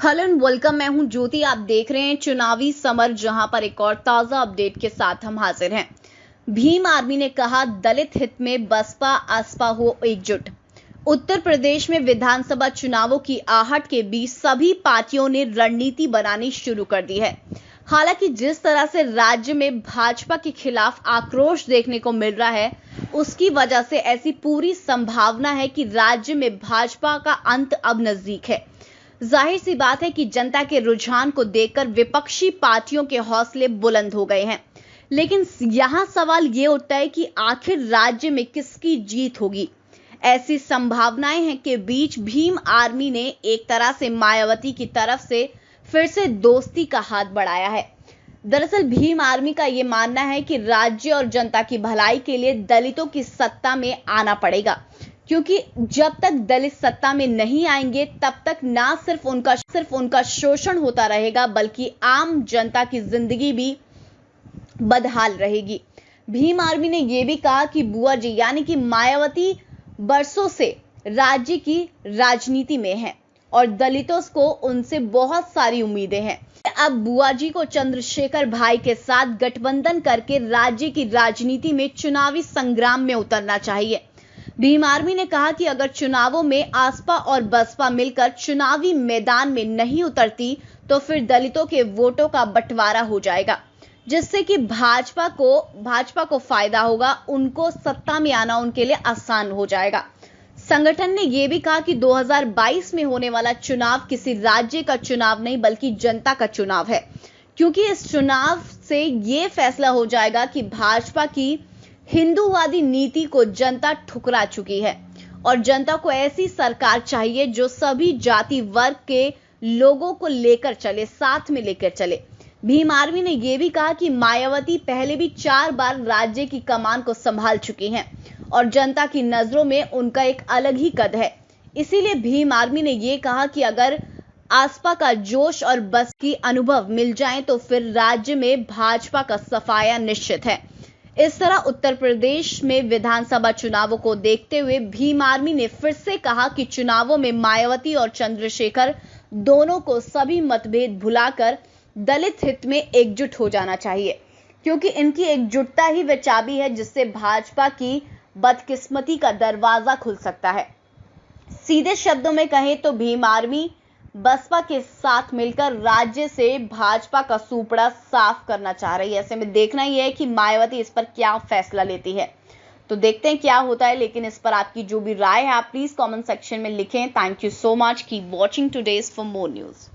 Hello and welcome. मैं हूं ज्योति। आप देख रहे हैं चुनावी समर, जहां पर एक और ताजा अपडेट के साथ हम हाजिर हैं। भीम आर्मी ने कहा, दलित हित में बसपा आसपा हो एकजुट। उत्तर प्रदेश में विधानसभा चुनावों की आहट के बीच सभी पार्टियों ने रणनीति बनानी शुरू कर दी है। हालांकि जिस तरह से राज्य में भाजपा के खिलाफ आक्रोश देखने को मिल रहा है, उसकी वजह से ऐसी पूरी संभावना है कि राज्य में भाजपा का अंत अब नजदीक है। जाहिर सी बात है कि जनता के रुझान को देखकर विपक्षी पार्टियों के हौसले बुलंद हो गए हैं। लेकिन यहां सवाल ये उठता है कि आखिर राज्य में किसकी जीत होगी। ऐसी संभावनाएं हैं कि बीच भीम आर्मी ने एक तरह से मायावती की तरफ से फिर से दोस्ती का हाथ बढ़ाया है। दरअसल भीम आर्मी का यह मानना है कि राज्य और जनता की भलाई के लिए दलितों की सत्ता में आना पड़ेगा, क्योंकि जब तक दलित सत्ता में नहीं आएंगे तब तक ना सिर्फ उनका शोषण होता रहेगा, बल्कि आम जनता की जिंदगी भी बदहाल रहेगी। भीम आर्मी ने यह भी कहा कि बुआ जी यानी कि मायावती बरसों से राज्य की राजनीति में है और दलितों को उनसे बहुत सारी उम्मीदें हैं। अब बुआ जी को चंद्रशेखर भाई के साथ गठबंधन करके राज्य की राजनीति में चुनावी संग्राम में उतरना चाहिए। भीम आर्मी ने कहा कि अगर चुनावों में आसपा और बसपा मिलकर चुनावी मैदान में नहीं उतरती तो फिर दलितों के वोटों का बंटवारा हो जाएगा, जिससे कि भाजपा को फायदा होगा। उनको सत्ता में आना उनके लिए आसान हो जाएगा। संगठन ने यह भी कहा कि 2022 में होने वाला चुनाव किसी राज्य का चुनाव नहीं बल्कि जनता का चुनाव है, क्योंकि इस चुनाव से यह फैसला हो जाएगा कि भाजपा की हिंदूवादी नीति को जनता ठुकरा चुकी है और जनता को ऐसी सरकार चाहिए जो सभी जाति वर्ग के लोगों को लेकर चले, साथ में लेकर चले। भीम आर्मी ने यह भी कहा कि मायावती पहले भी 4 बार राज्य की कमान को संभाल चुकी हैं और जनता की नजरों में उनका एक अलग ही कद है। इसीलिए भीम आर्मी ने यह कहा कि अगर आसपा का जोश और बस की अनुभव मिल जाए तो फिर राज्य में भाजपा का सफाया निश्चित है। इस तरह उत्तर प्रदेश में विधानसभा चुनावों को देखते हुए भीम आर्मी ने फिर से कहा कि चुनावों में मायावती और चंद्रशेखर दोनों को सभी मतभेद भुलाकर दलित हित में एकजुट हो जाना चाहिए, क्योंकि इनकी एकजुटता ही वह चाबी है जिससे भाजपा की बदकिस्मती का दरवाजा खुल सकता है। सीधे शब्दों में कहें तो भीम आर्मी बसपा के साथ मिलकर राज्य से भाजपा का सूपड़ा साफ करना चाह रही है। ऐसे में देखना यह है कि मायावती इस पर क्या फैसला लेती है। तो देखते हैं क्या होता है। लेकिन इस पर आपकी जो भी राय है आप प्लीज कमेंट सेक्शन में लिखें। Thank you so much. Keep watching today's for more news.